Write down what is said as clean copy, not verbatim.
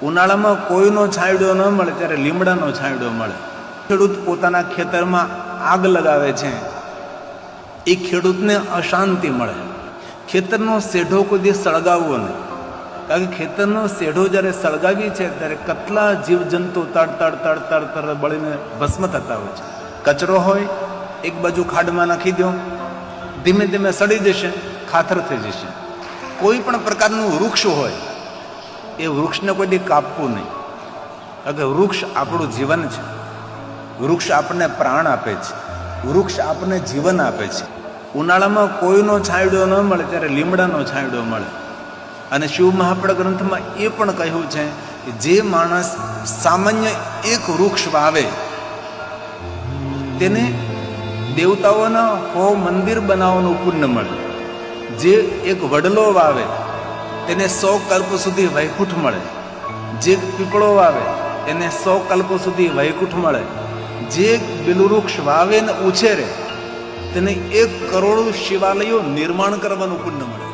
ઉનાળામાં કોઈનો છાંયડો ન મળે ત્યારે લીમડાનો છાંયડો મળે. ખેડૂત પોતાના ખેતરમાં આગ લગાવે છે, એ ખેડૂતને અશાંતિ મળે. ખેતરનો શેઢો કોઈ દિવસ સળગાવવો નહીં, કારણ કે ખેતરનો શેઢો જ્યારે સળગાવી છે ત્યારે કેટલા જીવજંતુ તડ બળીને ભસ્મ થતા હોય છે. કચરો હોય એક બાજુ ખાડમાં નાખી દો, ધીમે ધીમે સડી જશે, ખાતર થઈ જશે. કોઈ પણ પ્રકારનું વૃક્ષ હોય એ વૃક્ષને કોઈ દી કાપવું નહીં, કારણ કે વૃક્ષ આપણું જીવન છે. વૃક્ષ આપણને પ્રાણ આપે છે, વૃક્ષ આપણને જીવન આપે છે. ઉનાળામાં કોઈનો છાંયડો ન મળે ત્યારે લીમડાનો છાંયડો મળે. અને શિવ મહાપડ ગ્રંથમાં એ પણ કહ્યું છે કે જે માણસ સામાન્ય એક વૃક્ષ વાવે તેને દેવતાઓના 100 મંદિર બનાવવાનું પુણ્ય મળે. જે એક વડલો વાવે તેને 100 કલ્પ સુધી વૈકુંઠ મળે. જે પીપળો વાવે તેને 100 કલ્પ સુધી વૈકુંઠ મળે. જે બિલવૃક્ષ વાવે ને ઉછેરે તેને 1 કરોડ શિવાલયો નિર્માણ કરવાનું પુણ્ય મળે.